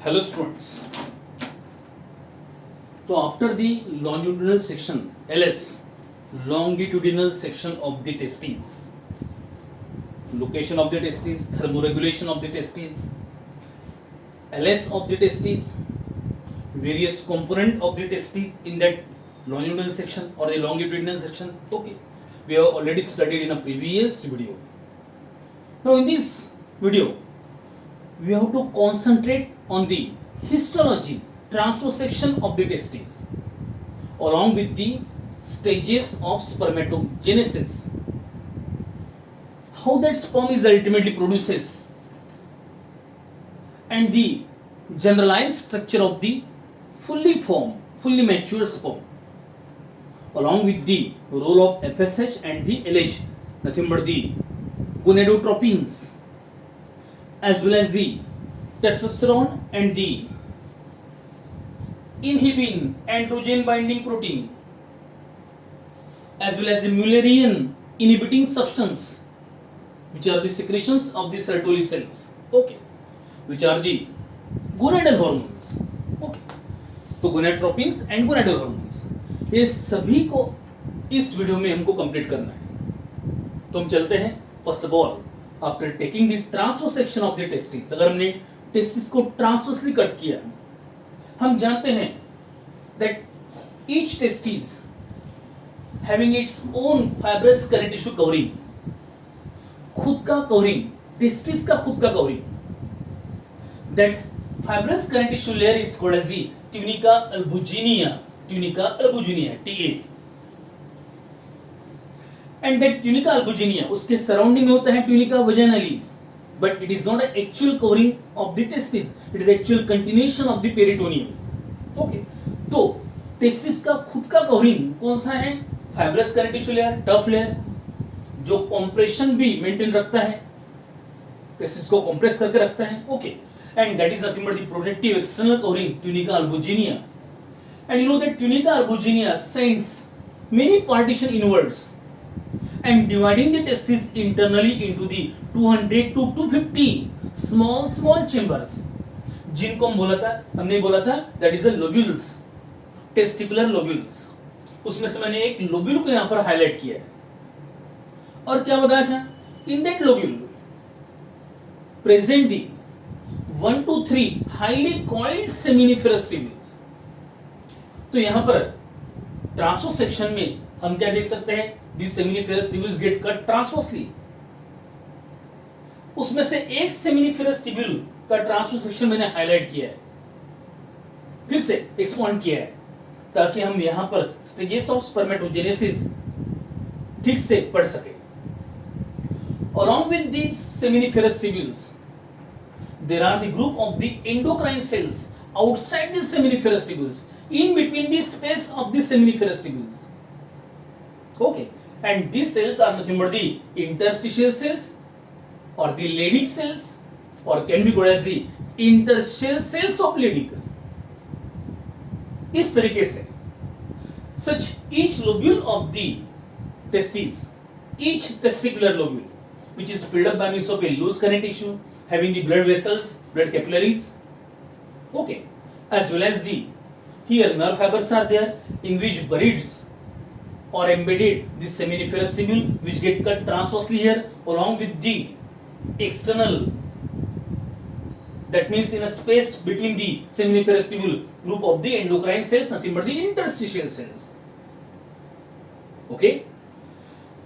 Hello students. So after the longitudinal section LS, longitudinal section of the testes, location of the testes, thermoregulation of the testes, LS of the testes, various component of the testes in that longitudinal section or a longitudinal section. Okay, we have already studied in a previous video. Now in this video, we have to concentrate on the histology, transversection of the testes, along with the stages of spermatogenesis, how that sperm is ultimately produces, and the generalized structure of the fully formed, fully mature sperm, along with the role of FSH and the LH, nothing but the gonadotropins, as well as the testosterone and the inhibin androgen binding protein, as well as the Mullerian inhibiting substance, which are the secretions of the Sertoli cells, okay, which are the gonadal hormones, okay. तो gonadotropins and gonadal hormones, ये सभी को इस video में हमको complete करना है. तो हम चलते हैं. First of all, after taking the transversection of the testis, अगर हमने टेस्टिस को ट्रांसवर्सली कट किया, हम जानते हैं that each testis having its own fibrous connective tissue covering, खुद का कवरिंग, टेस्टिस का खुद का covering, that fibrous connective tissue layer is called as the tunica albuginea, TA. And that tunica albuginea, उसके सराउंडिंग में होता है tunica vaginalis, but it is not an actual covering of the testis, it is actual continuation of the peritoneum. Okay, तो testis का खुद का covering कौन सा है? Fibrous connective tissue layer, tough layer, जो कॉम्प्रेशन भी मेंटेन रखता है, टेस्टिस को कॉम्प्रेस करके रखता है. Okay, and that is nothing but the protective external covering, tunica albuginea. And you know that tunica albuginea sends many partition inwards and dividing the testis internally into the 200 to 250 small chambers, जिनको हमने बोला था that is a lobules, testicular lobules. उसमें से मैंने एक lobule को यहाँ पर हाईलाइट किया है. और क्या बताया था? In that lobule present the 1 to 3 highly coiled seminiferous tubules. तो यहां पर ट्रांसवर्सेक्शन में हम क्या देख सकते हैं? These seminiferous tubules get cut transversely. उसमें से एक सेमिनिफेरस ट्यूब्यूल का ट्रांसवर्सेक्शन मैंने हाईलाइट किया है, फिर से एक्सपॉन्ड किया है, ताकि हम यहां पर स्टेजेस ऑफ स्पर्मेटोजेनेसिस ठीक से पढ़ सके. Along with these seminiferous tubules, there are the group of the endocrine cells outside the seminiferous tubules, in between the space of the seminiferous tubules. Okay, and these cells are nothing but the interstitial cells or the Leydig cells, or can be called as the interstitial cells of Leydig. इस तरीके से such each lobule of the testes, each testicular lobule, which is filled up by means of a loose connective tissue having the blood vessels, blood capillaries, okay, as well as the here nerve fibers are there, in which buried or embedded the seminiferous tubule, which get cut transversely here along with the external, that means in a space between the seminiferous tubule group of the endocrine cells, nothing but the interstitial cells. Okay,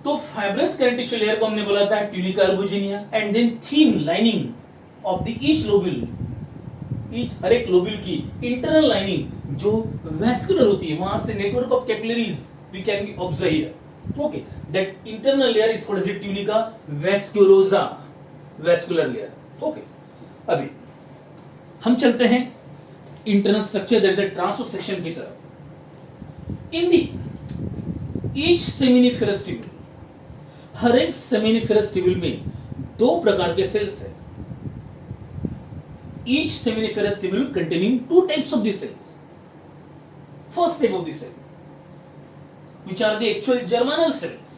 तो fibrous connective tissue layer को हमने बोला था tunica albuginea, and then thin lining of the each lobule, हर एक lobule की internal lining जो vascular होती है, वहां से network of capillaries we can be observe here. Okay, that internal layer is called as tunica vasculosa, vascular layer. Okay, अभी हम चलते हैं internal structure, that is the transversection की तरफ. In the each seminiferous tubule, हर एक seminiferous tubule में दो प्रकार के सेल्स हैं. Each seminiferous tubule containing two types of the cells. First type of the cell, which are the actual germinal cells,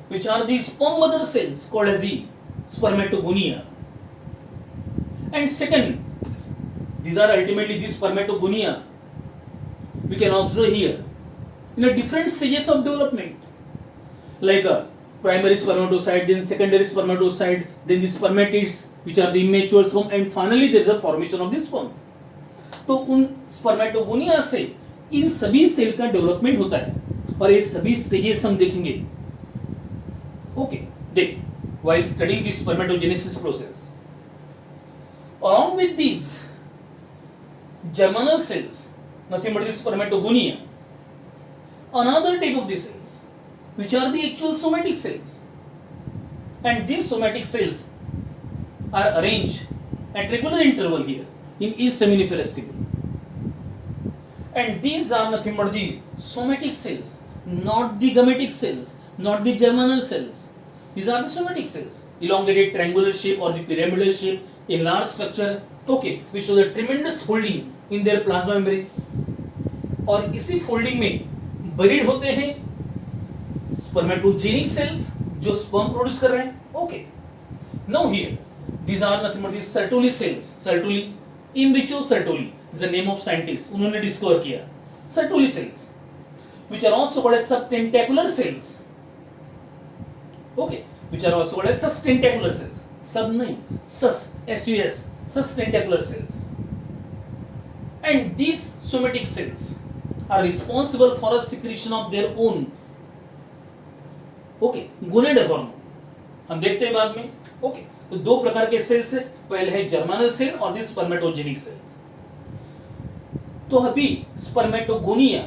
which are the sperm mother cells called as the spermatogonia. And second, these are ultimately these spermatogonia we can observe here in a different stages of development, like a primary spermatocyte, then secondary spermatocyte, then the spermatids which are the immature sperm, and finally there is a formation of the sperm. तो उन spermatogonia से इन सभी cell का development होता है और ये सभी स्टेजेस हम देखेंगे. ओके, देख, while studying the spermatogenesis process, along with these germinal cells, nothing but the spermatogonia, another type of the cells which are the actual somatic cells, and these somatic cells are arranged at regular interval here in each seminiferous tubule, and these are nothing but the somatic cells, not the gametic cells, not the germinal cells. These are the somatic cells, elongated triangular shape or the pyramidal shape, a large structure, okay, which shows a tremendous folding in their plasma membrane, और इसी folding में buried होते हैं स्पर्मेटोजेनिक sales जो sperm produce कर रहे हैं. Okay, now here these are nothing but the Sertoli cells. Sertoli, Imbricio Sertoli is the name of scientist. उन्होंने डिस्कवर किया Sertoli cells, which are also called as subtentacular cells. Okay, which are also called as sustentacular cells. Sub नहीं, sus, S-U-S, sustentacular cells. And these somatic cells are responsible for a secretion of their own, okay, gonadal hormone. हम देखते हैं बाद में. Okay, तो दो प्रकार के सेल्स है, पहले है जर्मिनल सेल और दी स्पर्मेटोजेनिक सेल्स. तो अभी स्पर्मेटोगोनिया,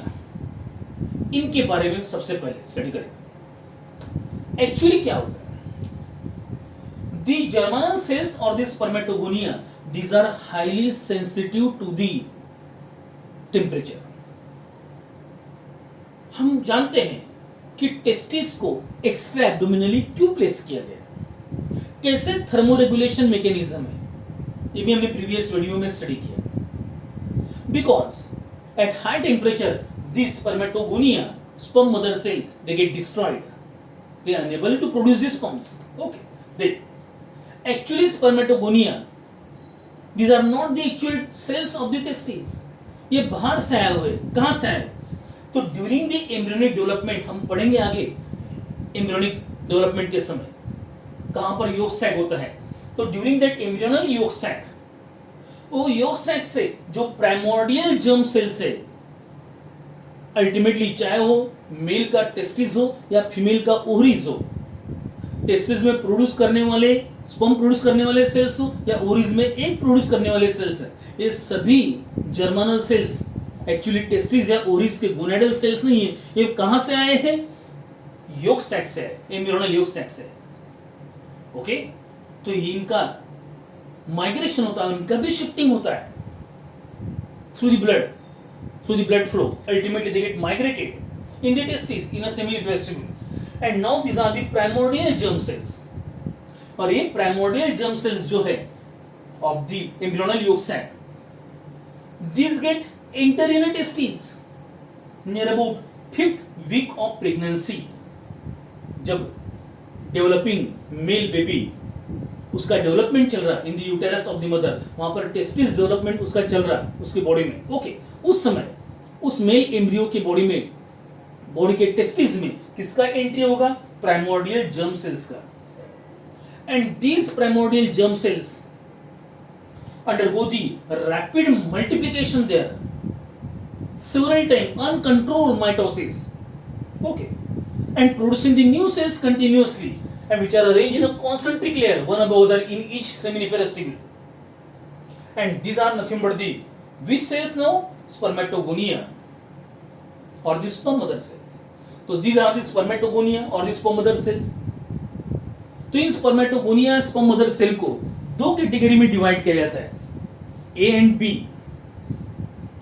इनके बारे में सबसे पहले स्टडी करेंगे. एक्चुअली क्या होता है? दी जर्मिनल सेल्स और the spermatogonia, these are highly sensitive to the temperature. हम जानते हैं कि टेस्टिस को एक्स्ट्रा एब्डोमिनली क्यों प्लेस किया गया, कैसे थर्मोरेगुलेशन मैकेनिज्म है, ये भी हमने प्रीवियस वीडियो में स्टडी किया. Because at high temperature this spermatogonia sperm mother cell they get destroyed, they are unable to produce this sperms. Okay, देख, actually spermatogonia these are not the actual cells of the testis. ये बाहर से आए हुए, कहां से आए? तो ड्यूरिंग द एम्ब्रियोनिक डेवलपमेंट, हम पढ़ेंगे आगे एम्ब्रियोनिक डेवलपमेंट के समय कहां पर योग सैक होता है. तो during that embryonal yolk sac, वो योग सैक से जो प्राइमोर्डियल जर्म सेल से अल्टीमेटली चाहे हो मेल का टेस्टिस हो या फीमेल का ओवरीज हो, टेस्टिस में प्रोड्यूस करने वाले, स्पर्म प्रोड्यूस करने वाले सेल्स हो या ओवरीज में एग प्रोड्यूस करने वाले सेल्स है, ये सभी जर्मिनल सेल्स एक्चुअली टेस्टिस या ओवरीज के गोनाडल सेल्स नहीं है. ये कहां से आए हैं? योग सैक से, एम्ब्रियोनल योग सैक से. ओके, तो ये इनका माइग्रेशन होता है, उनका भी शिफ्टिंग होता है through the blood flow. Ultimately they get migrated in the testis in a seminiferous tubule, and now these are the primordial germ cells. और ये प्राइमोर्डियल जर्म सेल्स जो है of the embryonal yolk sac, these get enter in a testes near about 5th week of pregnancy. जब developing male baby उसका development चल रहा in the uterus of the mother, वहां पर टेस्टिस डेवलपमेंट उसका चल रहा उसकी बॉडी में. ओके, उस समय उस मेल एम्ब्रियो की बॉडी में, बॉडी के टेस्टिस में किसका एंट्री होगा? प्राइमोर्डियल जर्म सेल्स का. And these primordial germ sales undergo the rapid multiplication there, several times uncontrolled mitosis, okay, and producing the new cells continuously, and which are arranged in a concentric layer one above other in each seminiferous tubule. And these are nothing but the which cells now? Spermatogonia or the sperm mother cells. So these are the spermatogonia or the sperm mother cells. तो इन spermatogonia sperm mother cell को दो category में divide किया जाता है, A and B.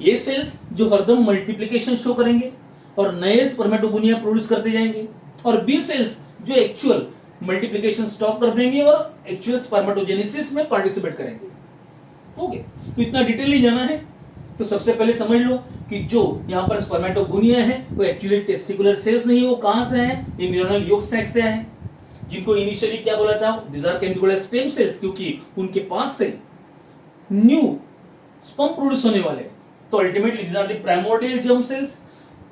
ये sales जो हरदम मल्टीप्लिकेशन शो करेंगे और नए स्पर्मेटोगोनिया प्रोड्यूस करते जाएंगे, और बी सेल्स जो एक्चुअल मल्टीप्लिकेशन स्टॉप कर देंगे और एक्चुअल स्पर्मेटोजेनेसिस में पार्टिसिपेट करेंगे. ओके, तो इतना डिटेल नहीं जाना है. तो सबसे पहले समझ लो कि जो यहाँ पर स्पर्मेटोगोनिया है वो एक्चुअली टेस्टिकुलर सेल्स नहीं है. वो कहां से है? एम्ब्रियोनल योग सैक से है, जिनको इनिशियली क्या बोला था? These are can be called as stem cells, क्योंकि उनके पास से न्यू स्पर्म प्रोड्यूस होने वाले, तो ultimately these are the primordial germ cells.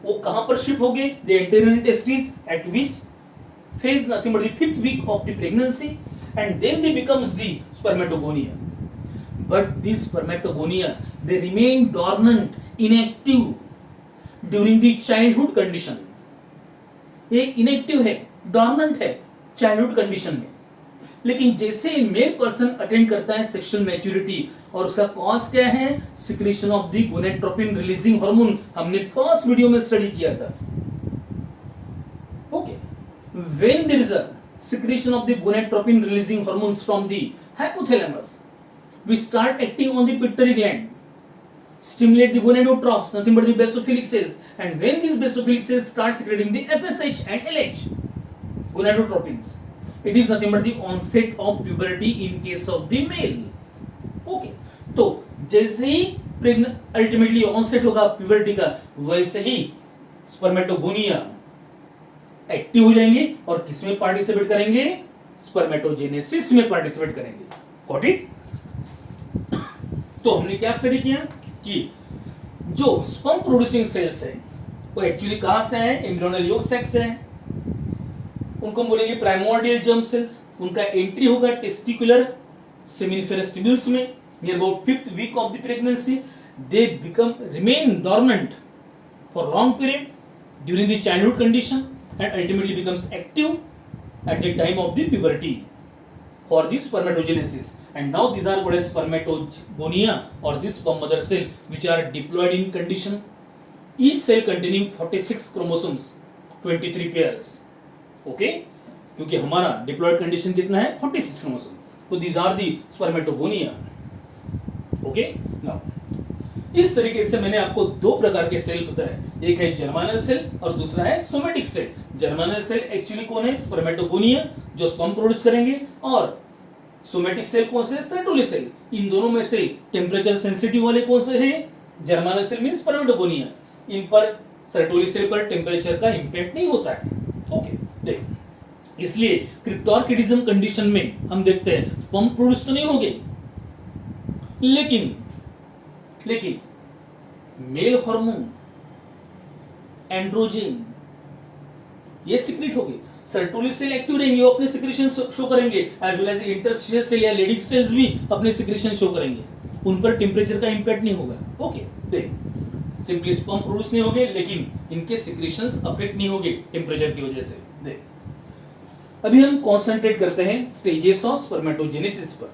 वो कहां पर शिफ्ट हो गए? They enter in testis at which phase? Nothing but the fifth week of the pregnancy, and then they becomes the spermatogonia. But these spermatogonia, they remain dormant, inactive during the childhood condition. ये inactive है, dormant है childhood condition में, लेकिन जैसे male person attend करता है sexual maturity, और उसका कॉज क्या है? Secretion of the gonadotropin releasing hormone. हमने फर्स्ट वीडियो में स्टडी किया था। Okay, when there is a secretion of the gonadotropin releasing hormones from the hypothalamus, we start acting on the pituitary gland, stimulate the gonadotropes, nothing but the basophilic cells, and when these basophilic cells start secreting the FSH and LH gonadotropins, it is nothing but the onset of puberty in case of the male. Okay, तो जैसे ही ultimately onset होगा puberty का, वैसे ही spermatogonia active हो जाएंगे और किसमें participate करेंगे? स्पर्मेटोजेनेसिस में पार्टिसिपेट करेंगे। Got it? तो हमने क्या स्टडी किया कि जो स्पर्म प्रोड्यूसिंग सेल्स है वो एक्चुअली कहां से है? एम्ब्रियोनल योग सेक्स से है। उनको हम बोलेंगे प्राइमोर्डियल जर्म सेल्स। उनका एंट्री होगा टेस्टिकुलर सेमिनिफेरस ट्यूब्यूल्स में near about 5th week of the pregnancy. They become remain dormant for long period during the childhood condition and ultimately becomes active at the time of the puberty for the spermatogenesis. And now these are called as spermatogonia or the sperm mother cell, which are diploid in condition. Each cell containing 46 chromosomes, 23 pairs. Okay, क्योंकि हमारा diploid condition कितना है? 46 chromosome. तो these are the spermatogonia. Okay, now इस तरीके से मैंने आपको दो प्रकार के सेल बताया, एक है जर्मानल सेल और दूसरा है सोमेटिक सेल। जर्मानल सेल एक्चुअली कौन है? स्पर्मेटोगोनिया, जो स्पर्म प्रोड्यूस करेंगे, और सोमेटिक सेल कौन से? Sertoli cell. इन दोनों में से टेम्परेचर सेंसिटिव वाले कौन से हैं? जर्मानल सेल मींस स्पर्मेटोगोनिया। इन पर सर्टोली सेल पर टेम्परेचर का इंपैक्ट नहीं होता है। ओके, देख, इसलिए क्रिप्टोर्किडिज्म कंडीशन में हम देखते हैं स्पर्म प्रोड्यूस तो नहीं होंगे, लेकिन मेल हार्मोन, एंड्रोजन, ये सिक्रेट होंगे। सर्टोली सेल एक्टिव रहेंगे, वो अपने सिक्रेशन शो करेंगे, as well as interstitial cell या लेडिक सेल्स भी अपने सिक्रेशन शो करेंगे। उन पर टेम्परेचर का इंपैक्ट नहीं होगा। ओके, देख, सिंपली स्पर्म प्रोड्यूस नहीं होंगे, लेकिन इनके सिक्रेशंस अफेक्ट नहीं होंगे टेम्परेचर की वजह से। देख, अभी हम कॉन्सेंट्रेट करते हैं स्टेजेस ऑफ स्पर्मेटोजेनेसिस पर।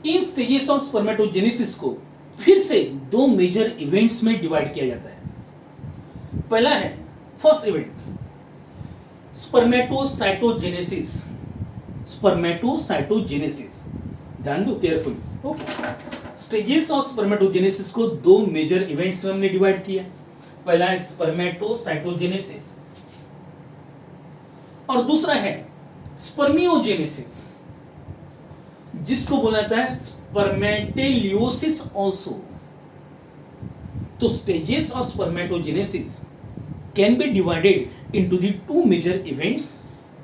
इन स्टेजेस ऑफ स्पर्मेटोजेनेसिस को फिर से दो मेजर इवेंट्स में डिवाइड किया जाता है। पहला है फर्स्ट इवेंट स्पर्मेटोसाइटोजेनेसिस। स्पर्मेटोसाइटोजेनेसिस, ध्यान दो carefully. Okay, stages of spermatogenesis को दो मेजर इवेंट्स में हमने डिवाइड किया। पहला है स्पर्मेटोसाइटोजेनेसिस और दूसरा है स्पर्मियोजेनेसिस, जिसको बोला जाता है स्पर्मेटेलियोसिस ऑल्सो। तो stages of spermatogenesis can be divided into the two major events.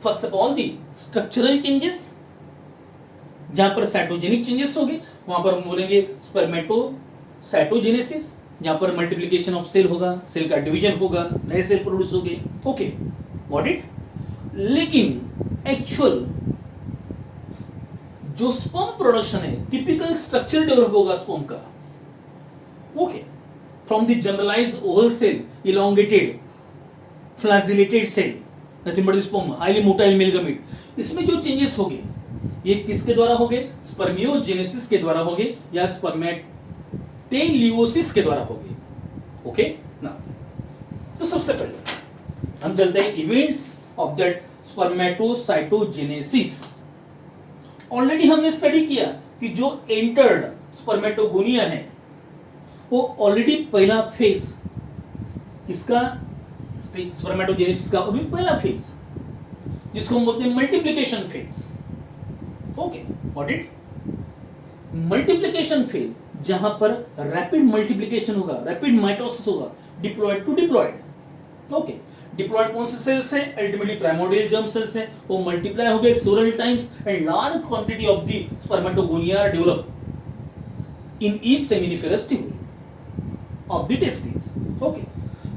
First of all the structural changes, जहां पर साइटोजेनिक चेंजेस होंगे वहां पर हम बोलेंगे स्पर्मेटोसाइटोजेनेसिस, जहां पर मल्टीप्लिकेशन ऑफ सेल होगा, सेल का डिवीजन होगा, नए सेल प्रोड्यूस होंगे। Okay, got it? लेकिन एक्चुअल जो स्पर्म प्रोडक्शन है, टिपिकल स्ट्रक्चर डेवलप होगा स्पर्म का। Okay, from the generalized oval cell, elongated flagellated cell, nothing but the sperm, highly motile male gamete, इसमें जो चेंजेस होंगे ये किसके द्वारा होंगे? स्पर्मियोजेनेसिस के द्वारा होंगे या स्पर्मेटेलियोसिस के द्वारा होंगे। ओके ना, तो सबसे पहले हम चलते हैं events of that spermatocytogenesis. Already हमने स्टडी किया कि जो एंटर्ड स्पर्मेटोगोनिया है वो ऑलरेडी पहला फेज इसका स्पर्मेटोजेनेसिस का अभी पहला फेज, जिसको हम बोलते हैं multiplication phase. Okay, got it? Multiplication phase, जहां पर रैपिड मल्टीप्लिकेशन होगा, रैपिड माइटोसिस होगा, diploid to diploid. Okay, diploid कौन से सेल्स हैं? अल्टीमेटली प्राइमोर्डियल जर्म सेल्स हैं। वो मल्टीप्लाई हो गए several times and large quantity of the spermatogonia develop in each seminiferous tubule of the testes. Okay,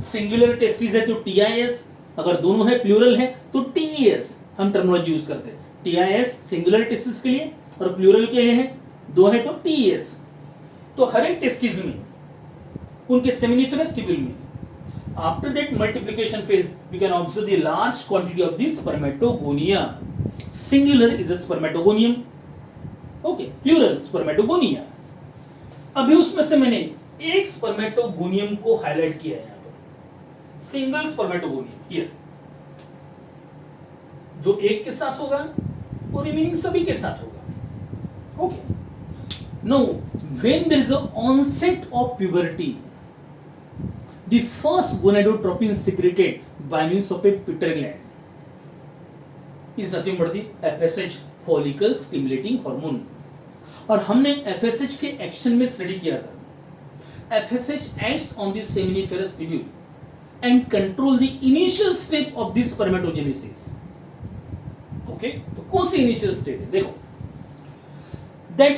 singular testis है तो TIS, अगर दोनों है प्लूरल है तो TES हम टर्मिनोलॉजी यूज करते हैं. TIS सिंगुलर टेस्टिस के लिए और प्लूरल के लिए है, दो है तो TES. तो हर एक टेस्टिस में उनके सेमिनिफेरस ट्यूब्यूल में after that multiplication phase we can observe the large quantity of the spermatogonia. Singular is a spermatogonium, okay, plural spermatogonia. अभी उसमें से मैंने एक स्पर्मेटोगोनियम को हाईलाइट किया है यहां पर, सिंगल स्पर्मेटोगोनियम हियर, जो एक के साथ होगा और रिमेनिंग सभी के साथ होगा. Okay, now when there is a onset of puberty, the first gonadotropin secreted by means of a pituitary gland is nothing but the FSH, follicle stimulating hormone. और हमने FSH के एक्शन में स्टडी किया था. FSH acts on the seminiferous tubule and control the initial step of the spermatogenesis. Okay, तो कौन सी initial step है? देखो, that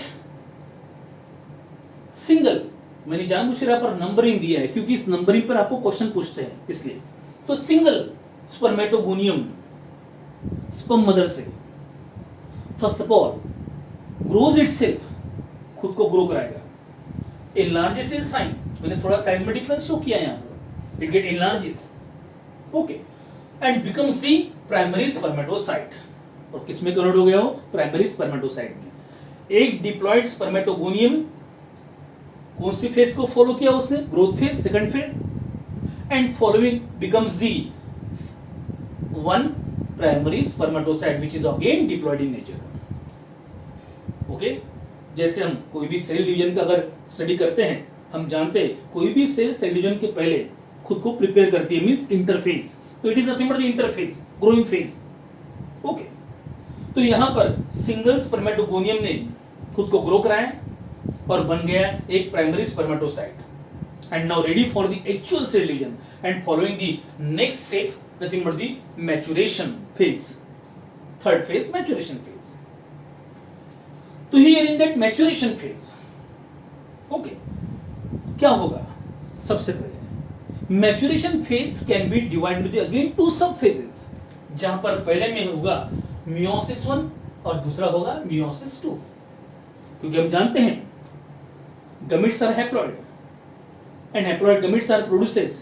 सिंगल, मैंने जानबूझकर यहाँ पर नंबरिंग दिया है क्योंकि इस नंबरिंग पर आपको क्वेश्चन पूछते हैं इसलिए. तो सिंगल स्पर्मेटोगोनियम स्पर्म मदर से first of all grows itself, खुद को ग्रो कराएगा. एनलार्जेस इन साइज, मैंने थोड़ा साइज में डिफरेंस शो किया यहाँ पर, it get enlarges, okay, and becomes the primary spermatocyte. और किसमें कन्वर्ट हो गया हो? प्राइमरी स्पर्मेटोसाइट में. एक डिप्लॉयड स्पर्मेटोगोनियम कौन सी फेज को फॉलो किया उसने? Growth phase, second phase, and following becomes the one primary spermatocyte which is again diploid in nature. Okay, जैसे हम कोई भी सेल डिवीजन का अगर स्टडी करते हैं, हम जानते हैं कोई भी सेल डिवीजन के पहले खुद को प्रिपेयर करती है, मींस इंटरफेज. तो it is nothing but the interphase, growing phase. Okay, तो यहां पर सिंगल स्पर्मेटोगोनियम ने खुद को ग्रो कराया और बन गया एक primary spermatocyte and now ready for the actual cell division and following the next step nothing but the maturation phase, third phase maturation phase. तो here in that maturation phase, okay, क्या होगा? सबसे पहले maturation phase can be divided into again two sub phases, जहां पर पहले में होगा मियोसिस 1 और दूसरा होगा मियोसिस 2. क्योंकि हम जानते हैं gametes are haploid and haploid gametes are produces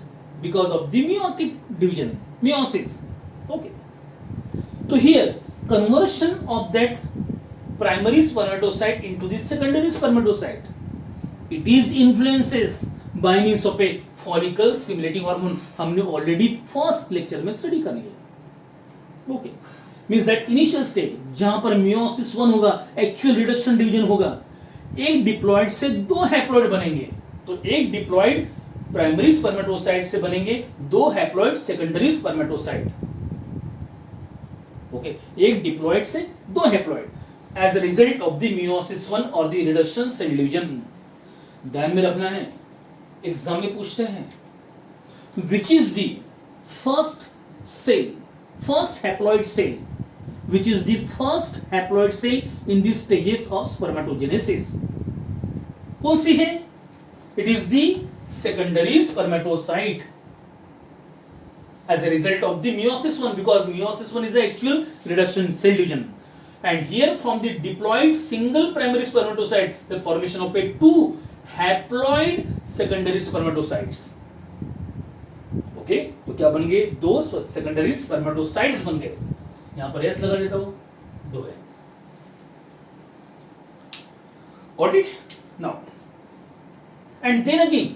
because of the meiotic division, meiosis. Okay, so here conversion of that primary spermatocyte into the secondary spermatocyte, it is influences by means of a follicle stimulating hormone. हमने already first lecture में study कर लिया. Okay, means that initial stage जहां पर meiosis 1 होगा, actual reduction division होगा, एक diploid से दो हैप्लॉयड बनेंगे. तो एक डिप्लॉयड प्राइमरी स्पर्मेटोसाइट से बनेंगे दो हैप्लॉयड सेकेंडरी स्पर्मेटोसाइट. ओके, एक डिप्लॉयड से दो haploid as a result of the meiosis 1 और द रिडक्शन सेल डिवीजन. ध्यान में रखना है, एग्जाम में पूछते हैं which is the first cell, first haploid cell, which is the first haploid cell in the stages of spermatogenesis. कौन सी है? It is the secondary spermatocyte as a result of the meiosis 1, because meiosis 1 is the actual reduction cell division. And here from the diploid single primary spermatocyte, the formation of a two haploid secondary spermatocytes. Okay, तो क्या बन गए? दो secondary spermatocytes बन गए. यहां पर S लगा देता हूं, दो है. Got it? Now, and then again,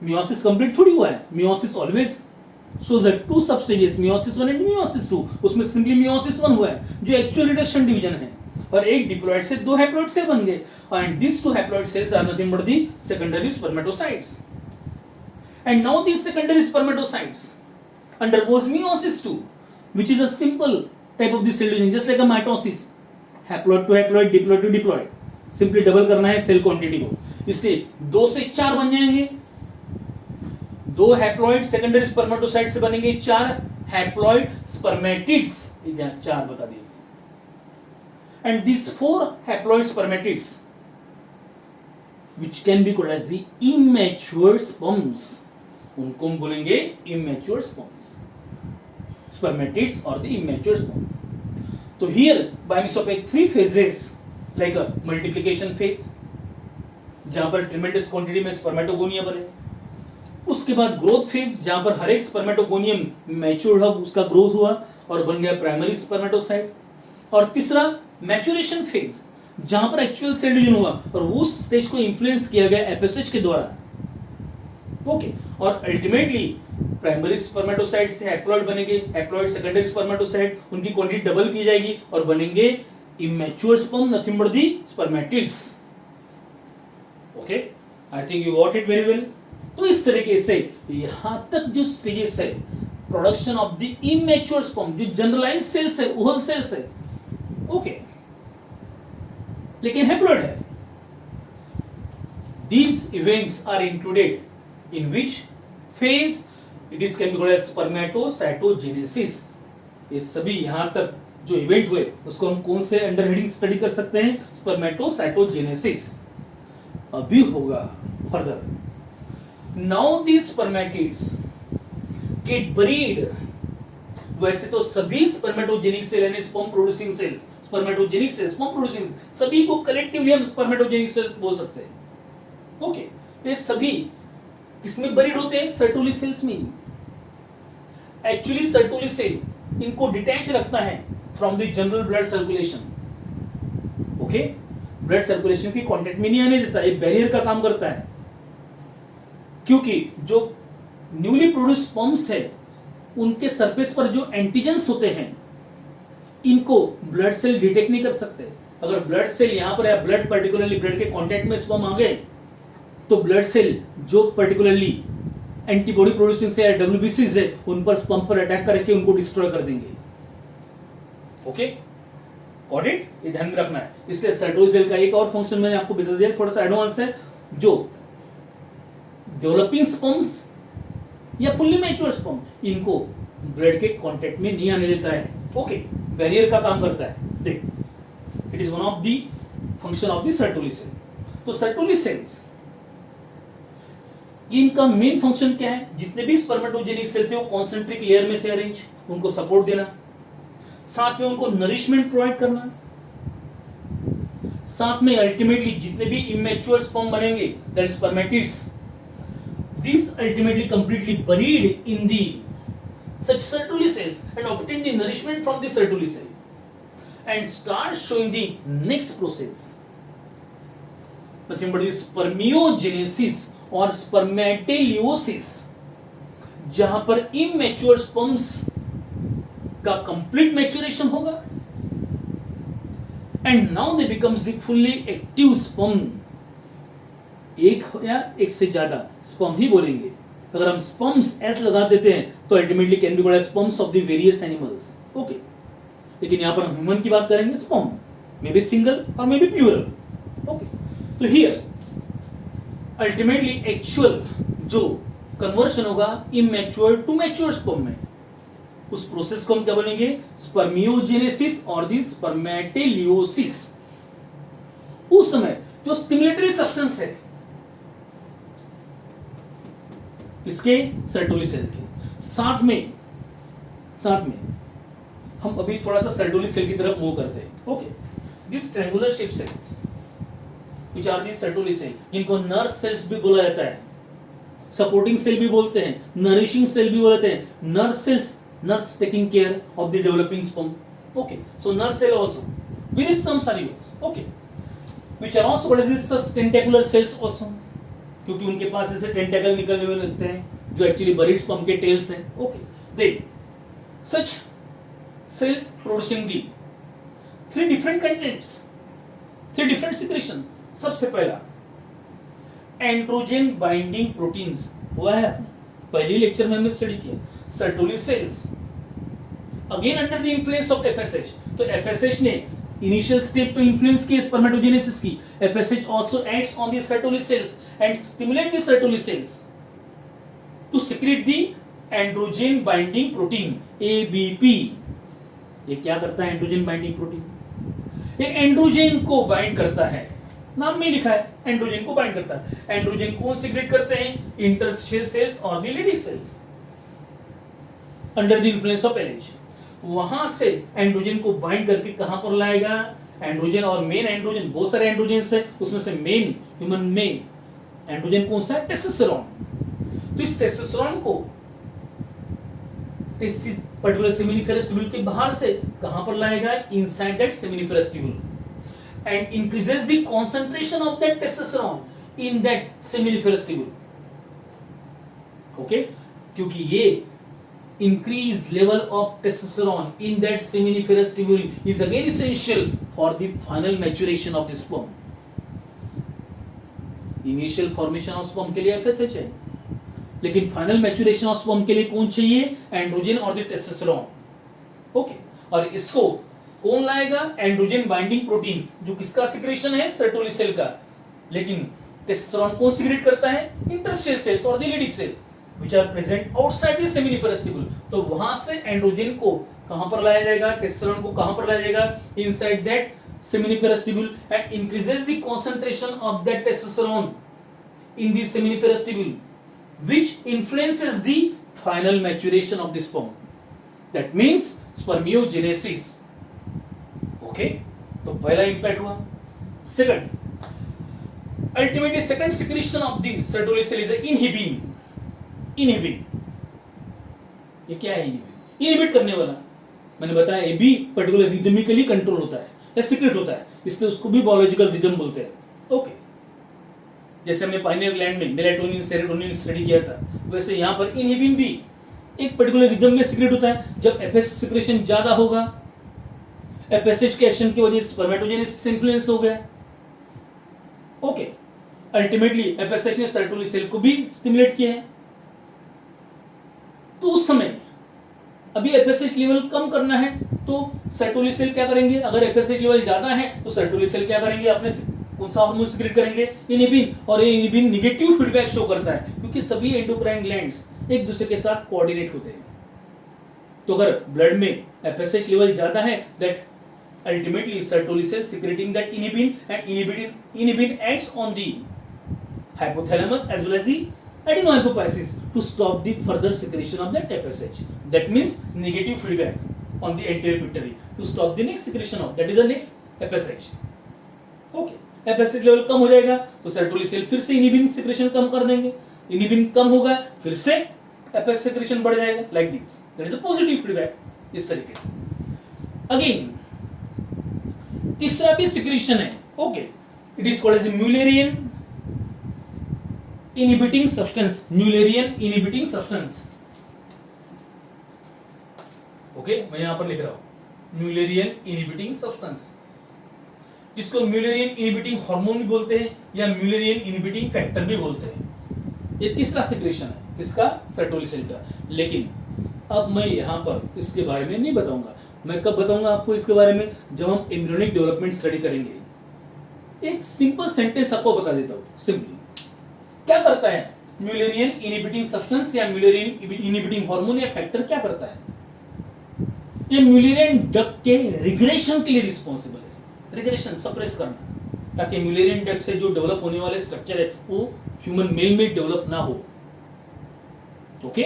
meiosis complete थोड़ी हुआ है. meiosis always shows that two substages, meiosis 1 and meiosis 2. उसमें simply meiosis 1 हुआ है जो actual reduction division है, और एक डिप्लॉयड से दो हैप्लॉयड सेल बन गए. And these two haploid cells are nothing but the secondary spermatocytes. And now these secondary spermatocytes undergoes meiosis 2, which is a simple type of the cell division, just like a mitosis, haploid to haploid, diploid to diploid. Simply double करना है cell quantity को, इसलिए 2 से 4 बन जाएंगे. दो haploid secondary spermatocyte से बनेंगे 4 हैप्लॉइड स्पर्मेटिड्स, 4 बता दिए. And this 4 haploid spermatids which can be called as the immature sperms. उनको हम बोलेंगे immature sperms, spermatids or the immature sperm. तो here by means of 3 phases like a multiplication phase जहां पर ट्रिमेंडस क्वांटिटी में spermatogonia बने, उसके बाद ग्रोथ फेज जहां पर हर एक स्पर्मेटोगोनियम मैच्योर हुआ, उसका ग्रोथ हुआ और बन गया प्राइमरी स्पर्मेटोसाइट, और तीसरा मैच्योरेशन फेज जहां पर एक्चुअल सेल डिवीजन हुआ और उस स्टेज को इन्फ्लुएंस किया गया एफएसएच के द्वारा. ओके, और अल्टीमेटली प्राइमरी स्पर्मेटोसाइट से हैप्लॉइड बनेंगे, हैप्लॉइड सेकेंडरी स्पर्मेटोसाइट, उनकी क्वांटिटी डबल की जाएगी और बनेंगे immature sperm, nothing but the spermatids. Okay, I think you got it very well. तो इस तरीके से यहां तक जो स्टेजेस है production of the immature sperm, जो जनरलाइज सेल्स है, ओवल सेल्स है, ओके, लेकिन हैप्लॉइड है. These events are included in which phase? It is can be called as spermatocytogenesis. ये सभी यहां तक जो इवेंट हुए उसको हम कौन से अंडर हेडिंग स्टडी कर सकते हैं? स्पर्मेटोसाइटोजेनेसिस. अभी होगा further. Now the spermatids get buried. वैसे तो सभी स्पर्मेटोजेनिक सेल यानी sperm producing cells, spermatogenic cells, sperm producing, सभी को कलेक्टिवली हम स्पर्मेटोजेनिक सेल बोल सकते हैं. ओके, ये सभी किसमें बरीड होते हैं? सर्टोली सेल्स में. एक्चुअली सर्टोली सेल इनको डिटैच रखता है from the general blood circulation. Okay, blood circulation की कांटेक्ट में नहीं आने देता, ये बैरियर का काम करता है. क्योंकि जो न्यूली प्रोड्यूस स्पर्म्स है उनके सरफेस पर जो एंटीजेंस होते हैं इनको ब्लड सेल डिटेक्ट नहीं कर सकते. अगर ब्लड सेल यहां पर है, ब्लड पर्टिकुलरली ब्लड के कांटेक्ट में स्पर्म आ गए तो ब्लड सेल जो पर्टिकुलरली एंटीबॉडी प्रोड्यूसिंग से डब्ल्यूबीसीज है उन पर स्पर्म पर अटैक करके उनको डिस्ट्रॉय कर देंगे. Okay, got it? ये ध्यान में रखना है. इसलिए सर्टोली सेल का एक और फंक्शन मैंने आपको बता दिया, थोड़ा सा एडवांस है, जो डेवलपिंग स्पर्म्स या फुल्ली मैच्योर स्पर्म इनको ब्लड के कांटेक्ट में नहीं आने देता है. ओके, बैरियर का काम करता है. देख, it is one of the function of the Sertoli cell. तो सर्टोली सेल्स इनका मेन फंक्शन क्या है? जितने भी स्पर्मेटोजेनिक सेल थे वो कॉन्सेंट्रिक लेयर में थे अरेंज, उनको सपोर्ट देना, साथ में उनको नरिशमेंट प्रोवाइड करना, साथ में अल्टीमेटली जितने भी इमैच्योर स्पर्म बनेंगे that spermatids, these ultimately completely buried in the such Sertoli cells and obtain the nourishment from the Sertoli cell and start showing the next process, nothing but the spermiogenesis or spermatolysis, जहां पर immature sperms का complete maturation होगा and now they becomes the fully active sperm. एक या एक से ज्यादा sperm ही बोलेंगे. अगर हम स्पर्म्स एस लगा देते हैं तो ultimately can be called sperms of the various animals. Okay, लेकिन यहां पर हम ह्यूमन की बात करेंगे. स्पर्म मे बी सिंगल और मे बी प्लूरल. ओके, तो हियर अल्टीमेटली एक्चुअल जो कन्वर्शन होगा इमैच्योर टू मैच्योर स्पर्म में, उस प्रोसेस को हम क्या बोलेंगे? स्पर्मियोजेनेसिस और द स्पर्मेटोलियोसिस. उस समय जो स्टिमुलेटरी सब्सटेंस है इसके सर्टोली सेल के साथ में हम अभी थोड़ा सा सर्टोली सेल की तरफ मूव करते हैं. Okay, this triangular shape cells which are the Sertoli cell, जिनको नर्व सेल्स भी बोला जाता है, सपोर्टिंग सेल भी बोलते हैं, नरिशिंग सेल भी बोलते हैं. Nerve cells, nerves taking care of the developing sperm. Okay, so nerve cell also various terms are used. Okay, which are also called as such tentacular cells also, क्योंकि उनके पास ऐसे tentacle निकलने हुए लगते हैं जो एक्चुअली बरीड स्पर्म के tales हैं. ओके, देख, such cells producing the three different contents, three different secretion. सबसे पहला एंड्रोजन बाइंडिंग प्रोटीन्स हुआ है आपने पहले लेक्चर में हमने स्टडी किया. Sertoli cells again under the influence of FSH. तो एफएसएच ने इनिशियल स्टेप पे इन्फ्लुएंस किया स्पर्मेटोजेनेसिस की. FSH also acts on the Sertoli cells and stimulate the Sertoli cells to secrete the androgen binding protein ABP. ये क्या करता है androgen binding protein? ये एंड्रोजन को बाइंड करता है नाम में ही लिखा है, एंड्रोजन को बाइंड करता है। एंड्रोजन कौन सीक्रेट करते हैं? इंटरस्टेशियल सेल्स और the lady sales under the influence of LH. वहां से एंड्रोजन को बाइंड करके कहां पर लाएगा? एंड्रोजन और मेन एंड्रोजन, बहुत सारे एंड्रोजन है, उसमें से मेन ह्यूमन में एंड्रोजन कौन सा है? टेस्टोस्टेरोन। तो इस टेस्टोस्टेरोन को इस पर्टिकुलर सेमिनिफेरस ट्यूबुल के बाहर से कहां पर लाएगा? Inside that seminiferous tubule and increases the concentration of that testosterone in that seminiferous tubule. Okay, क्योंकि ये increase level of testosterone in that seminiferous tubule is again essential for the final maturation of the sperm. Initial formation of sperm के लिए FSH है, लेकिन final maturation of sperm के लिए कौन चाहिए? एंड्रोजन और द टेस्टोस्टेरोन। ओके, और इसको कौन लाएगा? एंड्रोजन बाइंडिंग प्रोटीन, जो किसका सिक्रेशन है? सर्टोली सेल का। लेकिन टेस्टोस्टेरोन कौन सिक्रेट करता है? इंटरस्टेशियल सेल्स और the Leydig cell which are present outside the seminiferous tubule। तो वहां से एंड्रोजन को कहां पर लाया जाएगा? टेस्टोस्टेरोन को कहां पर लाया जाएगा? inside that seminiferous tubule and increases the concentration of that testosterone in the seminiferous tubule which influences the final maturation of the sperm, that means spermiogenesis। okay, तो पहला इंपैक्ट हुआ। Second, ultimately second secretion of the Sertoli cell is inhibin। Inhibit, ये क्या है? Inhibit, inhibit करने वाला। मैंने बताया ये भी पर्टिकुलर रिदमिकली कंट्रोल होता है या सीक्रेट होता है, इसलिए उसको भी बायोलॉजिकल रिदम बोलते हैं। ओके, जैसे हमने पाइनियर ग्लैंड में मेलाटोनिन सेरोटोनिन स्टडी किया था, वैसे यहाँ पर इनहिबिन भी एक पर्टिकुलर रिदम में सीक्रेट होता है। जब एफएसएच सीक्रेशन ज्यादा होगा, एफएसएच के एक्शन की वजह से स्पर्मेटोजेनेसिस इन्फ्लुएंस हो गया। ओके, अल्टीमेटली एफएसएच ने सर्टोली सेल को भी स्टिमुलेट किया है। तो उस समय अभी एफएसएच लेवल कम करना है तो सर्टोली सेल क्या करेंगे? अगर एफएसएच लेवल ज्यादा है तो सर्टोली सेल क्या करेंगे? अपने कौन सा हार्मोन सीक्रेट करेंगे? इनहिबिन। और ये इनहिबिन नेगेटिव फीडबैक शो करता है, क्योंकि सभी एंडोक्राइन ग्लैंड्स एक दूसरे के साथ कोऑर्डिनेट होते हैं। तो अगर ब्लड में एफएसएच लेवल ज्यादा है, that ultimately Sertoli cell secreting that inhibin and inhibin acts on the hypothalamus as well as the adenohypophysis to stop the further secretion of that FSH. That means negative feedback on the anterior pituitary to stop the next secretion of that is the next FSH. Okay, FSH level कम हो जाएगा तो Sertoli cell फिर से inhibin secretion कम कर देंगे। Inhibin कम होगा फिर से FSH सिक्रेशन बढ़ जाएगा। Like this, that is a positive feedback। इस तरीके से अगेन तीसरा भी सिक्रेशन है। Okay, it is called as Mullerian inhibiting substance. Mullerian inhibiting substance. Okay, मैं यहां पर लिख रहा हूं म्यूलेरियन इनहिबिटिंग सब्सटेंस, जिसको म्यूलेरियन इनहिबिटिंग हार्मोन भी बोलते हैं या म्यूलेरियन इनहिबिटिंग फैक्टर भी बोलते हैं। ये तीसरा सिक्रेशन है किसका? सर्टोली सेल का। लेकिन अब मैं यहां पर इसके बारे में नहीं बताऊंगा। मैं कब बताऊंगा आपको इसके बारे में? जब हम एम्ब्रियोनिक डेवलपमेंट स्टडी करेंगे। एक सिंपल सेंटेंस आपको बता देता हूं। सिंपली क्या करता है म्यूलेरियन इनहिबिटिंग सब्सटेंस या म्यूलेरियन इनहिबिटिंग हार्मोन या फैक्टर? क्या करता है? ये म्यूलेरियन डक्ट के रिग्रेशन के लिए रिस्पॉन्सिबल है। रिग्रेशन, सप्रेस करना, ताकि म्यूलेरियन डक्ट से जो डेवलप होने वाले स्ट्रक्चर है वो ह्यूमन मेल में डेवलप ना हो। ओके,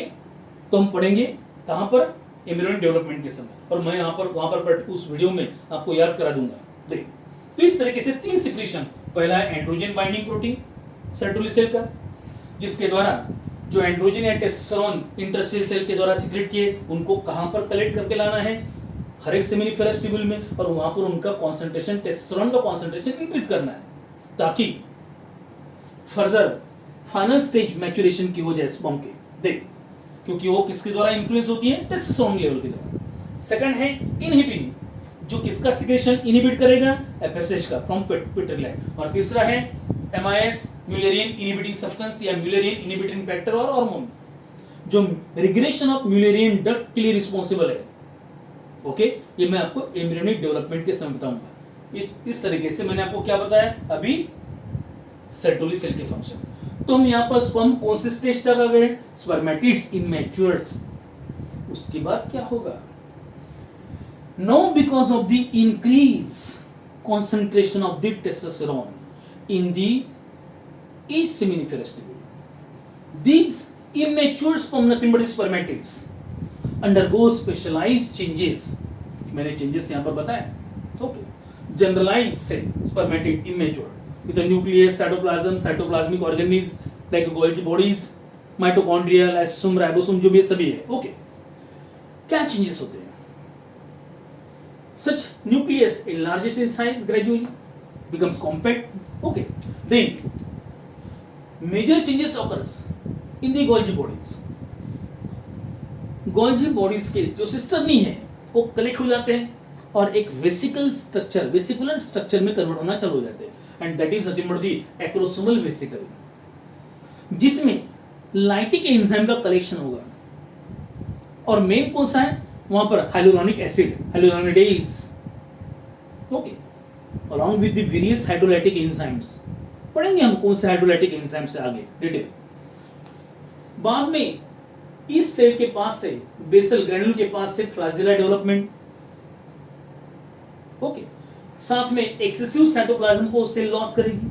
तो हम पढ़ेंगे कहां पर? एम्ब्रियोनिक डेवलपमेंट के समय। और मैं वहां पर उस वीडियो में आपको याद करा दूंगा। देख, तो इस तरीके से तीन सिक्रेशन। पहला है androgen binding protein Sertoli cell का, जिसके द्वारा जो एंड्रोजन या टेस्टोस्टेरोन इंटरस्टेशियल सेल के द्वारा सीक्रेट किए उनको कहां पर कलेक्ट करके लाना है? हर एक सेमिनिफेरस ट्यूबुल में, और वहां पर उनका कॉन्सेंट्रेशन, टेस्टोस्टेरोन का कॉन्सेंट्रेशन इंक्रीज करना है, ताकि फर्दर फाइनल स्टेज मैच्योरेशन की हो जाए स्पर्म के। देख, क्योंकि वो किसके द्वारा इन्फ्लुएंस होती है? टेस्टोस्टेरोन लेवल के द्वारा। सेकंड है इनहिबिन, जो किसका सिक्रेशन इनहिबिट करेगा? एफएसएच का, फ्रॉम पिट्यूटरी ग्लैंड। और तीसरा है एमआईएस, म्यूलेरियन इनहिबिटिंग सब्सटेंस या म्यूलेरियन इनहिबिटिंग फैक्टर और हार्मोन, जो रेगुलेशन ऑफ म्यूलेरियन डक्ट के लिए रिस्पॉन्सिबल है। ओके, ये मैं आपको एम्ब्रियोनिक डेवलपमेंट के समय बताऊंगा। ये इस तरीके से मैंने आपको क्या बताया अभी? सर्टोली सेल के फंक्शन। तो हम यहाँ पर स्पर्म कौन से स्टेज तक आ गए? स्पर्मेटिड्स, इमैच्योर्स। उसके बाद क्या होगा? Now because of the increase concentration of the testosterone in the each seminiferous tubule. These immature sperm, nothing but spermatids, undergo specialized changes. मैंने changes यहाँ पर बताया. Okay. Generalized cell, spermatid, immature, with a nucleus, cytoplasm, cytoplasmic organelles like Golgi bodies, mitochondria, lysosome, ribosome, जो भी है सभी है. Okay. क्या changes होते हैं? Such nucleus enlarges in size gradually, becomes compact. Okay. Then major changes occurs in the Golgi bodies. Golgi bodies के जो सिस्टर नहीं है वो कलेक्ट हो जाते हैं और एक वेसिकल स्ट्रक्चर, वेसिकुलर स्ट्रक्चर में कन्वर्ट होना चालू हो जाते हैं, and that is nothing but the acrosomal vesicle, जिसमें लाइटिक एंजाइम का कलेक्शन होगा. और मेन कौन सा है वहां पर? Hyaluronic acid, hyaluronidase. Okay. Along with the various hydrolytic enzymes. पढ़ेंगे हम कौन से हाइड्रोलाइटिक एंजाइम से आगे डिटेल. बाद में इस सेल के पास से, बेसल ग्रैन्युल के पास से फ्लैजेला डेवलपमेंट. ओके. साथ में एक्सेसिव साइटोप्लाज्म को सेल लॉस करेगी.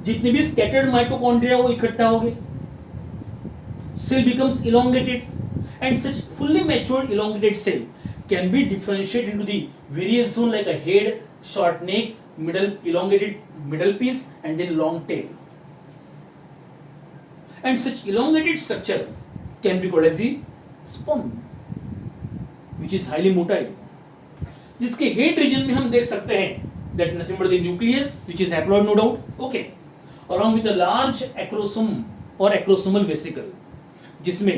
जितने भी स्कैटर्ड माइटोकॉन्ड्रिया वो इकट्ठा हो गए. Cell becomes elongated and such fully matured elongated cell can be differentiated into the various zone like a head, short neck, middle elongated middle piece and then long tail. And such elongated structure can be called as the sperm, which is highly motile. जिसके head region में हम देख सकते हैं that nothing but the nucleus, which is haploid no doubt, okay, along with a large acrosome or acrosomal vesicle, जिसमें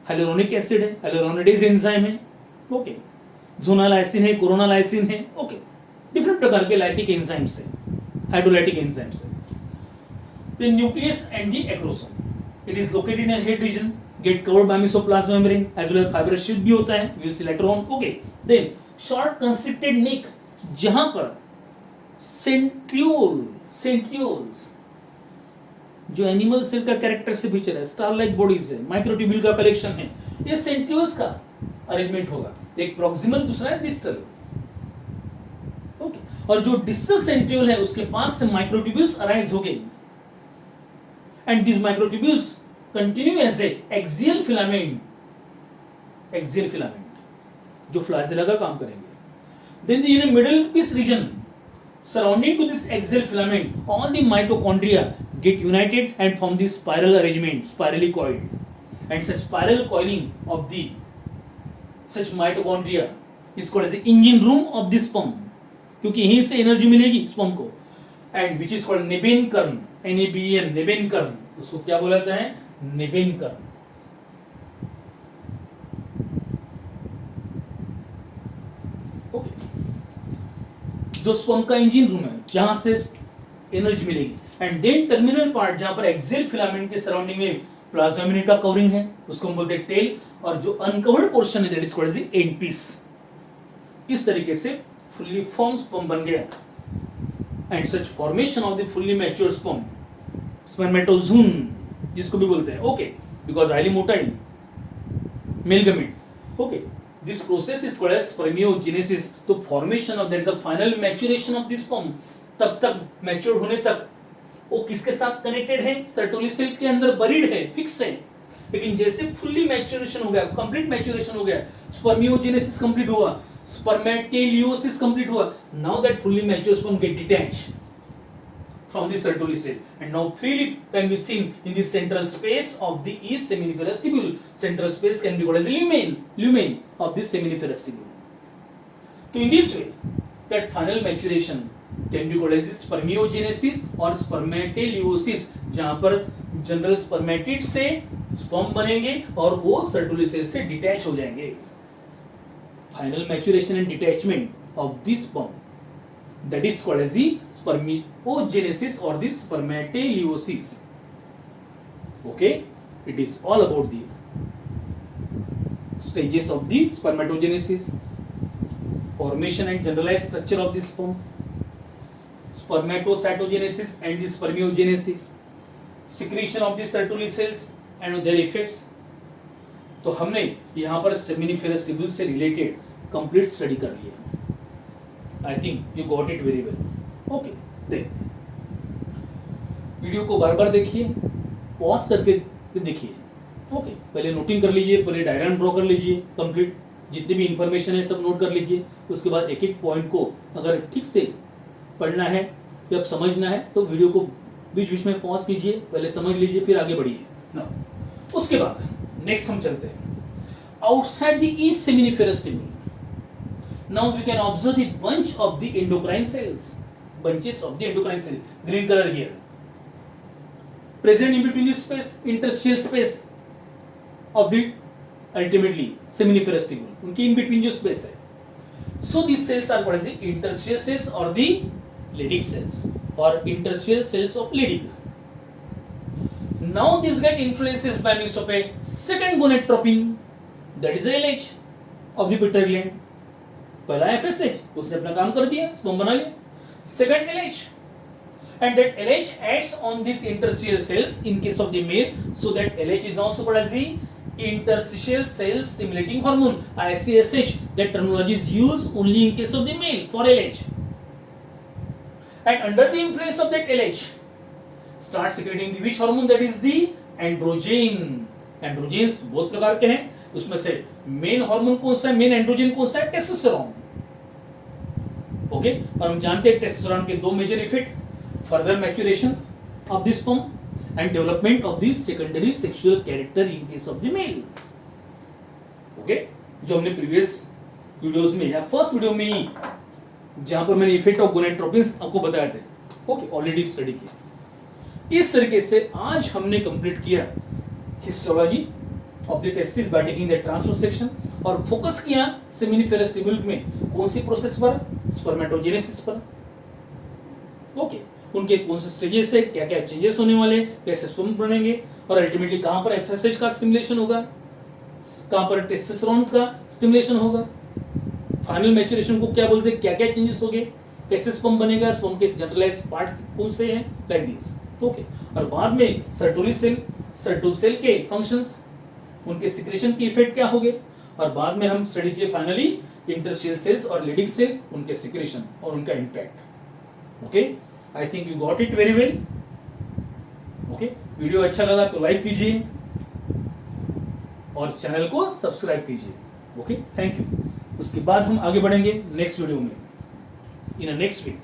hyaluronic acid है, hyaluronidase enzyme है. Okay. Zonalysin है, कोरोनालाइसिन है. ओके. डिफरेंट प्रकार के लाइटिक एंजाइम्स है, हाइड्रोलाइटिक एंजाइम्स है. The nucleus and the acrosome, it is located in head region, get covered by mesoplasm membrane as well as fibrous sheath भी होता है, we will see later on. Okay. Then short constricted neck, जहां पर centrioles जो animal cell का characteristic feature है, star like bodies है, microtubule का कलेक्शन है, ये सेंट्रियोल्स का अरेंजमेंट होगा. एक प्रॉक्सिमल, दूसरा है डिस्टल. ओके. और जो डिस्टल सेंट्रियोल है उसके पास से माइक्रोट्यूब्यूल्स अराइज हो गए, and this microtubules continue as a axial filament, जो फ्लैजेला का काम करेंगे. Then in middle piece region surrounding to this axial filament, all the mitochondria get united and form the spiral arrangement, spirally coiled. And such spiral coiling of the such mitochondria is called as the engine room of the sperm, क्योंकि यहीं से energy मिलेगी sperm को, and which is called नेबेनकर्म, NABN, नेबेनकर्म. उसको क्या बोला जाता है? नेबेनकर्म. जो स्पर्म का इंजन रूम है, जहां से एनर्जी मिलेगी, एंड देन टर्मिनल पार्ट जहां पर एक्सियल फिलामेंट के सराउंडिंग में प्लाज्मा मेम्ब्रेन का कवरिंग है, उसको हम बोलते हैं टेल, और जो अनकवर्ड पोर्शन है that is called the end piece. इस तरीके से फुल्ली फॉर्म स्पर्म बन गया. And such formation of the fully mature sperm, spermatozoon जिसको भी बोलते हैं, okay, because highly motile, male gamete. Okay. This process is called as spermiogenesis. तो formation of that, the final maturation of this sperm, तब तक mature होने तक वो किसके साथ कनेक्टेड है? सर्टोली सेल के अंदर बरीड है, फिक्स है. लेकिन जैसे फुल्ली मैच्योरेशन हो गया, कंप्लीट मैच्योरेशन हो गया, स्पर्मियोजेनेसिस कंप्लीट हुआ, स्पर्मेटेलियोसिस कंप्लीट हुआ, now that fully mature sperm get detached from the Sertoli cell and now freely can be seen in the central space of the east seminiferous tubule. Central space can be called as lumen of the seminiferous tubule. So in this way, that final maturation can be called as spermiogenesis or spermateliosis, जहाँ पर general spermatid से sperm बनेंगे और वो Sertoli cell से detach हो जाएंगे. Final maturation and detachment of the sperm, that is called as the spermiogenesis or the spermateliosis. Okay, it is all about the stages of the spermatogenesis, formation and generalized structure of the sperm, spermatocytogenesis and the spermiogenesis, secretion of the Sertoli cells and their effects. तो हमने यहाँ पर seminiferous tubule से related complete study कर लिया. I think you got it very well. Okay, then video को बार बार देखिए, pause करके देखिए। ओके, पहले नोटिंग कर लीजिए, पहले डायग्राम ड्रॉ कर लीजिए कंप्लीट, जितनी भी इंफॉर्मेशन है सब नोट कर लीजिए। उसके बाद एक एक पॉइंट को अगर ठीक से पढ़ना है या समझना है तो वीडियो को बीच बीच में पॉज कीजिए, पहले समझ लीजिए फिर आगे बढ़िए ना। उसके बाद नेक्स्ट हम चलते हैं outside the east seminiferous tubule. Now we can observe the bunch of the endocrine cells, bunches of the endocrine cell, green color here, present in between the space, interstitial space of the ultimately seminiferous tubule, उनकी in between जो space है। So these cells are called as the interstitial cells or the Leydig cells or interstitial cells of Leydig. Now these get influences by means of a second gonadotropin, that is LH of the pituitary gland। पहला FSH, उसने अपना काम कर दिया, sperm बना लिया। Second LH, and that LH acts on these interstitial cells in case of the male, so that LH is also called as the interstitial cell stimulating hormone, ICSH. That terminology is used only in case of the male for LH. And under the influence of that LH, start secreting the which hormone, that is the androgen. Androgens बहुत प्रकार के हैं, उसमें से main hormone कौन सा है, main androgen कौन सा है, टेस्टोस्टेरोन। ओके, और हम जानते हैं टेस्टोस्टेरोन के दो major effect, further maturation of the sperm and development of the secondary sexual character in case of the male. Okay, जो हमने प्रीवियस वीडियोस में या फर्स्ट वीडियो में ही जहां पर मैंने इफेक्ट ऑफ गोनेडोट्रोपिन्स आपको बताए थे, ओके, ऑलरेडी स्टडी किया। इस तरीके से आज हमने कंप्लीट किया histology of the testis by taking the transverse section और फोकस किया सेमिनिफेरस ट्यूब्यूल में कौन सी प्रोसेस पर, स्पर्मेटोजेनेसिस पर। ओके, उनके कौन से स्टेजेस है, क्या क्या चेंजेस होने वाले, कैसे स्पर्म बनेंगे और अल्टीमेटली कहां पर एफएसएच का स्टिमुलेशन होगा, कहां पर टेस्टोस्टेरोन का स्टिमुलेशन होगा, फाइनल मैच्योरेशन को क्या बोलते हैं, क्या क्या चेंजेस होंगे, कैसे स्पर्म बनेगा, स्पर्म के जनरलाइज पार्ट कौन से हैं, लाइक दिस। ओके, और बाद में सर्टोरी सेल के फंक्शंस, उनके सिक्रेशन की इफेक्ट क्या होंगे, और बाद में हम स्टडी किए फाइनली इंटरस्टिशियल सेल्स और लेडिक सेल, उनके सिक्रेशन और उनका impact. Okay, I think you got it very well. Okay, video अच्छा लगा तो लाइक कीजिए और चैनल को सब्सक्राइब कीजिए। Okay, thank you. उसके बाद हम आगे बढ़ेंगे नेक्स्ट वीडियो में in a next week.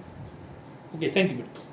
Okay, thank you बेटा।